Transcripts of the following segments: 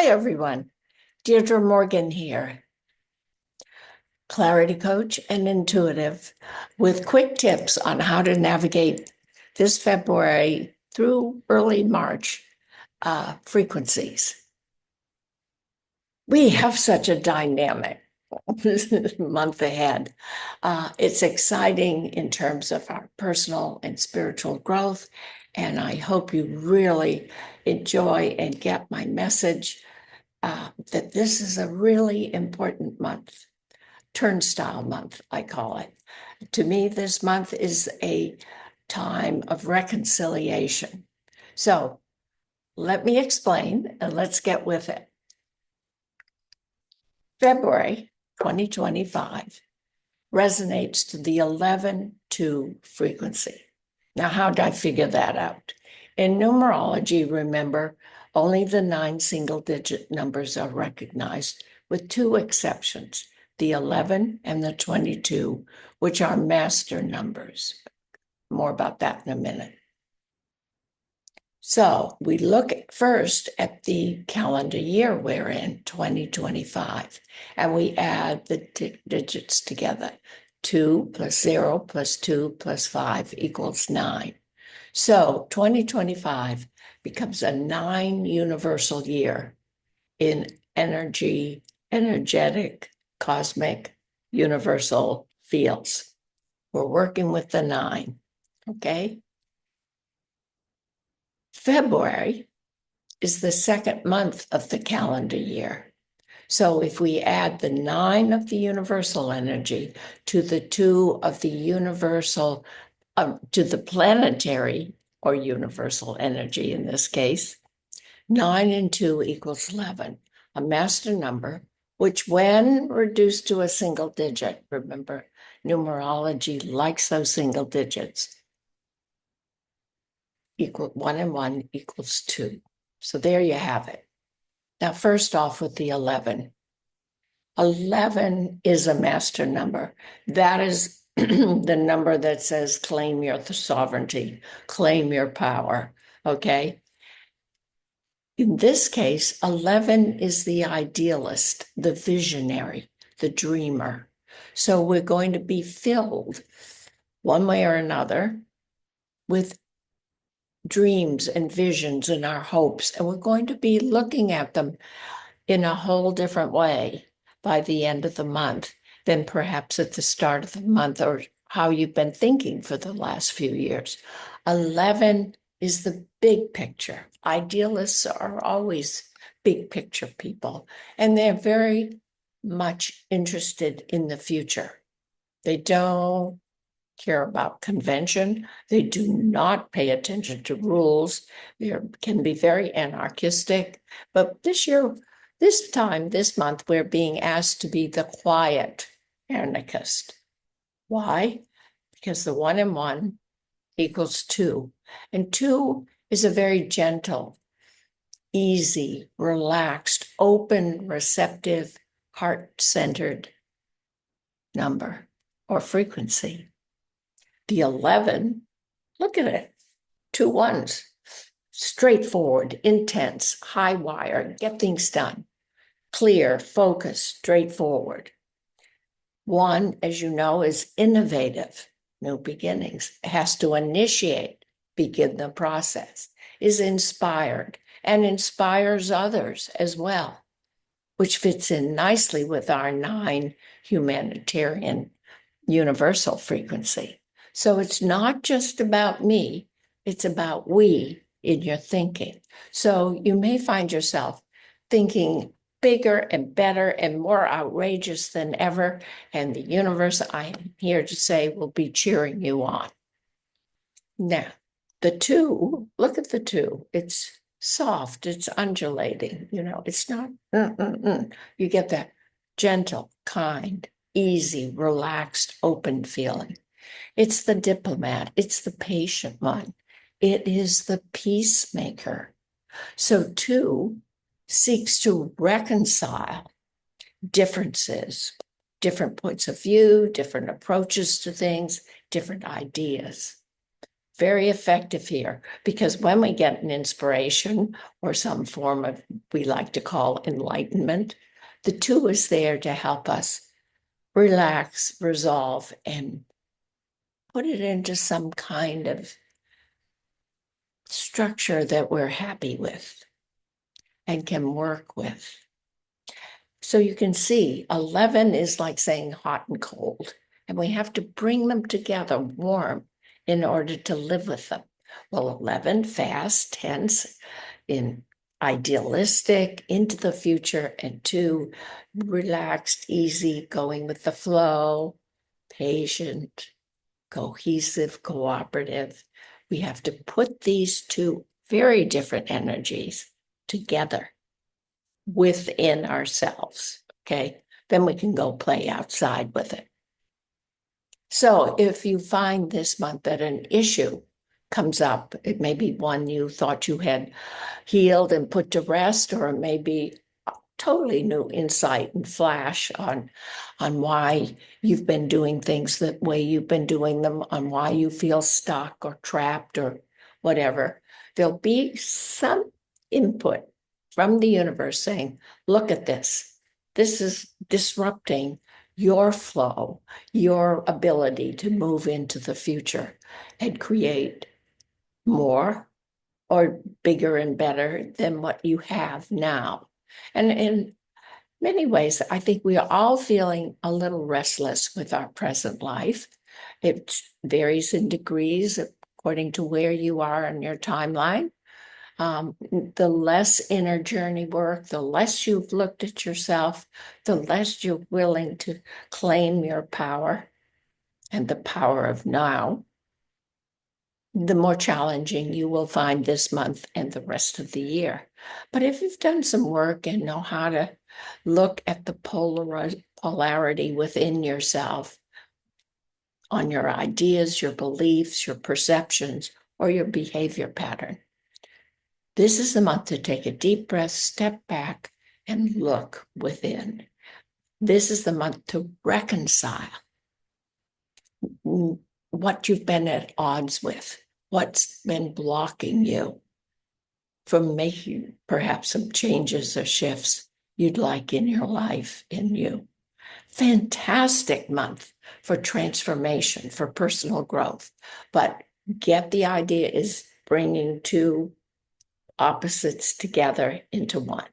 Hi, everyone. Deirdre Morgan here, clarity coach and intuitive, with quick tips on how to navigate this February through early March frequencies. We have such a dynamic month ahead. It's exciting in terms of our personal and spiritual growth, and I hope you really enjoy and get my message that this is a really important month, turnstile month, I call it. To me, this month is a time of reconciliation. So let me explain and let's get with it. February 2025 resonates to the 11-2 frequency. Now, how did I figure that out? In numerology, remember, only the 9 single-digit numbers are recognized, with 2 exceptions, the 11 and the 22, which are master numbers. More about that in a minute. So we look first at the calendar year we're in, 2025, and we add the digits together. 2 plus 0 plus 2 plus 5 equals 9. So 2025 becomes a 9 universal year in energetic, cosmic, universal fields. We're working with the 9, okay? February is the second month of the calendar year. So if we add the 9 of the universal energy to the 2 of the universal, to the planetary or universal energy in this case, 9 and 2 equals 11, a master number, which when reduced to a single digit, remember, numerology likes those single digits, equal 1 and 1 equals 2. So there you have it. Now, first off with the 11. 11 is a master number. That is the number that says claim your sovereignty, claim your power, okay? In this case, 11 is the idealist, the visionary, the dreamer. So we're going to be filled one way or another with dreams and visions and our hopes, and we're going to be looking at them in a whole different way by the end of the month than perhaps at the start of the month or how you've been thinking for the last few years. 11 is the big picture. Idealists are always big picture people, and they're very much interested in the future. They don't care about convention. They do not pay attention to rules. They can be very anarchistic. But this month, we're being asked to be the quiet anarchist. Why? Because the 1 and 1 equals 2. And 2 is a very gentle, easy, relaxed, open, receptive, heart-centered number or frequency. The 11, look at it, 2 1s, straightforward, intense, high wire, get things done, clear, focused, straightforward. 1, as you know, is innovative, new beginnings, has to initiate, begin the process, is inspired, and inspires others as well, which fits in nicely with our 9 humanitarian universal frequency. So it's not just about me, it's about we in your thinking. So you may find yourself thinking bigger and better and more outrageous than ever, and the universe, I am here to say, will be cheering you on. Now, the 2, look at the 2. It's soft, it's undulating, it's not, You get that gentle, kind, easy, relaxed, open feeling. It's the diplomat. It's the patient one. It is the peacemaker. So 2 seeks to reconcile differences, different points of view, different approaches to things, different ideas. very effective here, because when we get an inspiration or some form of, we like to call enlightenment, the 2 is there to help us relax, resolve, and put it into some kind of structure that we're happy with and can work with. So you can see 11 is like saying hot and cold, and we have to bring them together warm in order to live with them. Well, 11, fast, tense, in idealistic, into the future, and 2, relaxed, easy, going with the flow, patient, cohesive, cooperative. We have to put these 2 very different energies together within ourselves, okay? Then we can go play outside with it. So if you find this month that an issue comes up, it may be one you thought you had healed and put to rest, or it may be a totally new insight and flash on why you've been doing things the way you've been doing them, on why you feel stuck or trapped or whatever. There'll be some input from the universe saying, look at this. This is disrupting your flow, your ability to move into the future and create more or bigger and better than what you have now. And in many ways, I think we are all feeling a little restless with our present life. It varies in degrees according to where you are in your timeline. The less inner journey work, the less you've looked at yourself, the less you're willing to claim your power and the power of now, the more challenging you will find this month and the rest of the year. But if you've done some work and know how to look at the polarity within yourself, on your ideas, your beliefs, your perceptions, or your behavior pattern, this is the month to take a deep breath, step back, and look within. This is the month to reconcile what you've been at odds with, what's been blocking you from making perhaps some changes or shifts you'd like in your life, in you. Fantastic month for transformation, for personal growth. But get the idea is bringing 2 opposites together into one.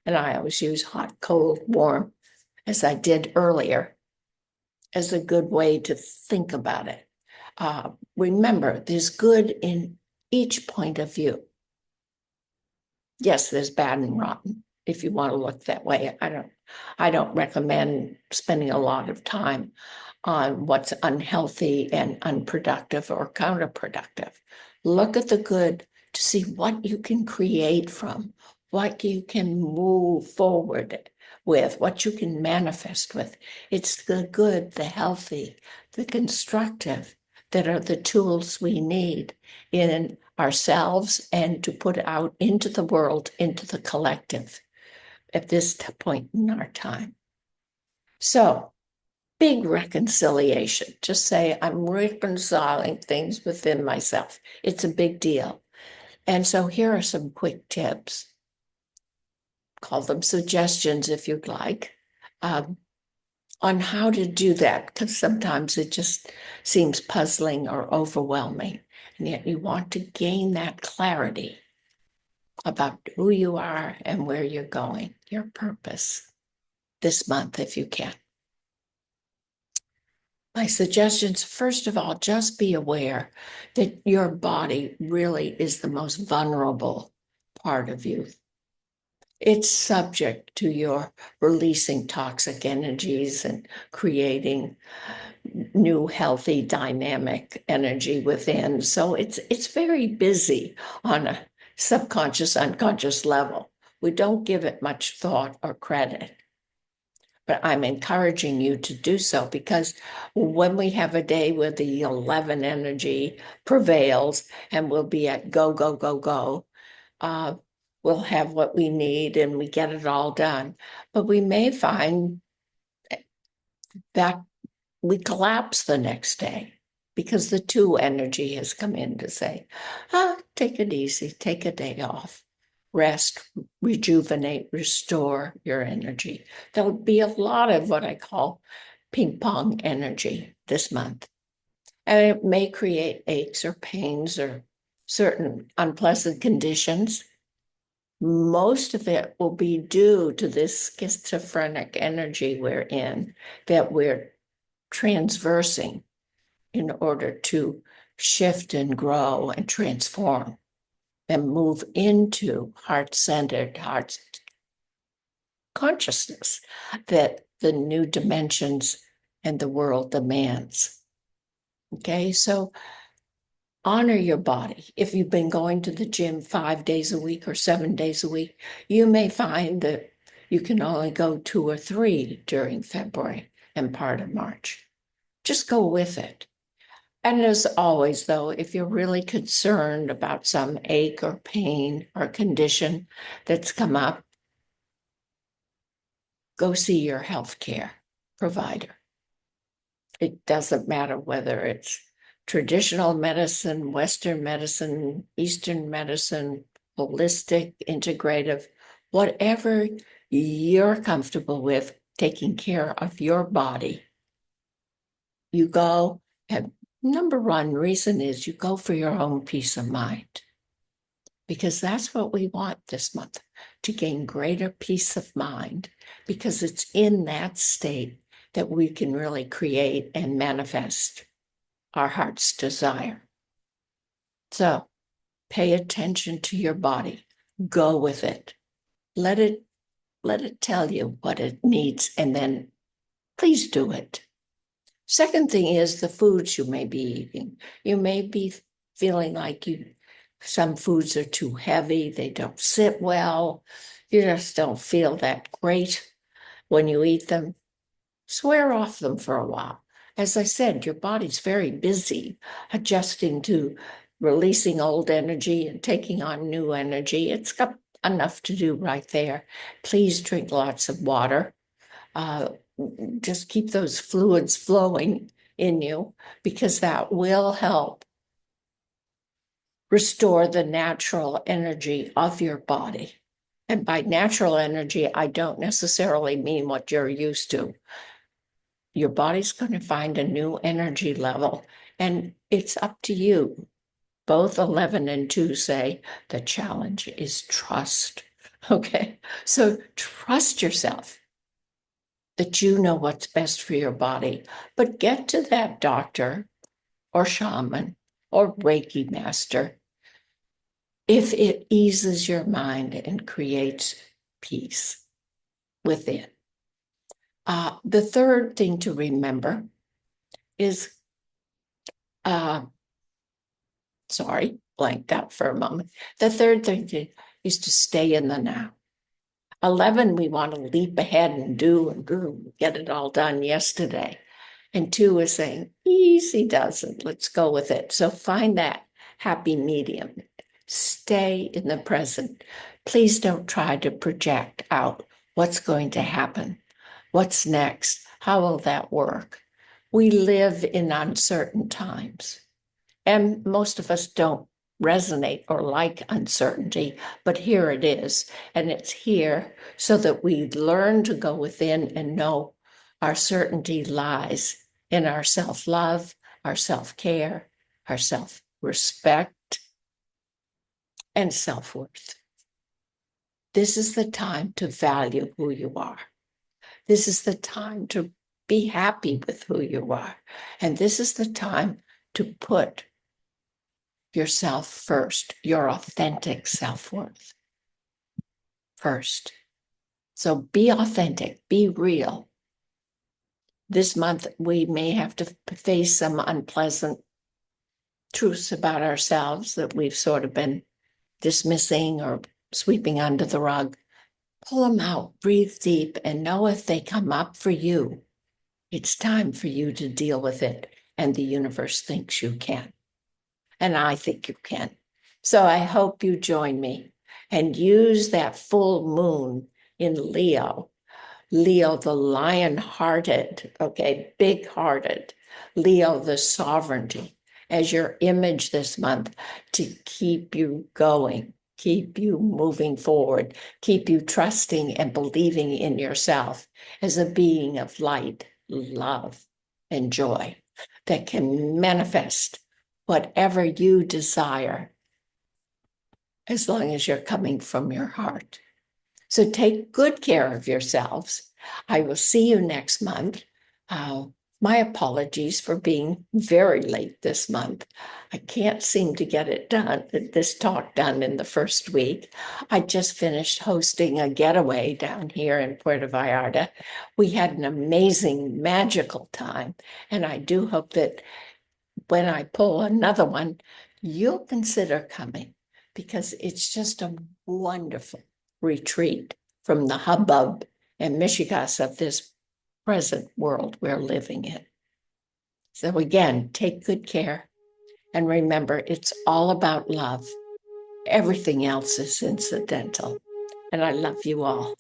And I always use hot, cold, warm, as I did earlier, as a good way to think about it. Remember, there's good in each point of view. Yes, there's bad and rotten, if you want to look that way. I don't recommend spending a lot of time on what's unhealthy and unproductive or counterproductive. Look at the good to see what you can create from, what you can move forward with, what you can manifest with. It's the good, the healthy, the constructive that are the tools we need in ourselves and to put out into the world, into the collective at this point in our time. So, big reconciliation. Just say, I'm reconciling things within myself. It's a big deal. And so here are some quick tips. Call them suggestions if you'd like, on how to do that, because sometimes it just seems puzzling or overwhelming. And yet you want to gain that clarity about who you are and where you're going, your purpose this month, if you can. My suggestions, first of all, just be aware that your body really is the most vulnerable part of you. It's subject to your releasing toxic energies and creating new, healthy, dynamic energy within. So it's very busy on a subconscious, unconscious level. We don't give it much thought or credit. But I'm encouraging you to do so, because when we have a day where the 11 energy prevails and we'll be at go, go, go, go, we'll have what we need and we get it all done. But we may find that we collapse the next day. because the two energy has come in to say, take it easy, take a day off, rest, rejuvenate, restore your energy. There'll be a lot of what I call ping pong energy this month. And it may create aches or pains or certain unpleasant conditions. Most of it will be due to this schizophrenic energy we're in, that we're transversing in order to shift and grow and transform and move into heart-centered, heart consciousness that the new dimensions and the world demands. Okay, so honor your body. If you've been going to the gym 5 days a week or 7 days a week, you may find that you can only go 2 or 3 during February and part of March. Just go with it. And as always, though, if you're really concerned about some ache or pain or condition that's come up, go see your healthcare provider. It doesn't matter whether it's traditional medicine, Western medicine, Eastern medicine, holistic, integrative, whatever you're comfortable with taking care of your body. You go, and number one reason is you go for your own peace of mind, because that's what we want this month, to gain greater peace of mind, because it's in that state that we can really create and manifest our heart's desire. So pay attention to your body. Go with it. Let it tell you what it needs, and then please do it. Second thing is the foods you may be eating. You may be feeling like some foods are too heavy, they don't sit well, you just don't feel that great when you eat them. Swear off them for a while. As I said, your body's very busy adjusting to releasing old energy and taking on new energy. It's got enough to do right there. Please drink lots of water. Just keep those fluids flowing in you, because that will help restore the natural energy of your body. And by natural energy, I don't necessarily mean what you're used to. Your body's going to find a new energy level, and it's up to you. Both 11 and 2 say the challenge is trust. Okay, so trust yourself that you know what's best for your body, but get to that doctor or shaman or Reiki master if it eases your mind and creates peace within. The third thing to remember is, sorry, blanked out for a moment. The third thing is to stay in the now. 11, we want to leap ahead and get it all done yesterday. And 2 is saying, easy does it, let's go with it. So find that happy medium. Stay in the present. Please don't try to project out what's going to happen. What's next? How will that work? We live in uncertain times. And most of us don't resonate or like uncertainty, but here it is. And it's here so that we learn to go within and know our certainty lies in our self-love, our self-care, our self-respect, and self-worth. This is the time to value who you are. This is the time to be happy with who you are. And this is the time to put yourself first, your authentic self-worth first. So be authentic, be real. This month, we may have to face some unpleasant truths about ourselves that we've sort of been dismissing or sweeping under the rug. Pull them out, breathe deep, and know if they come up for you, it's time for you to deal with it. And the universe thinks you can. And I think you can. So I hope you join me and use that full moon in Leo. Leo, the lion-hearted, okay, big-hearted. Leo, the sovereignty, as your image this month to keep you going, keep you moving forward, keep you trusting and believing in yourself as a being of light, love, and joy that can manifest whatever you desire as long as you're coming from your heart. So take good care of yourselves. I will see you next month. My apologies for being very late this month. I can't seem to get it done, this talk done in the first week. I just finished hosting a getaway down here in Puerto Vallarta. We had an amazing, magical time. And I do hope that when I pull another one, you'll consider coming because it's just a wonderful retreat from the hubbub and mishigas of this present world we're living in. So again, take good care and remember it's all about love. Everything else is incidental. And I love you all.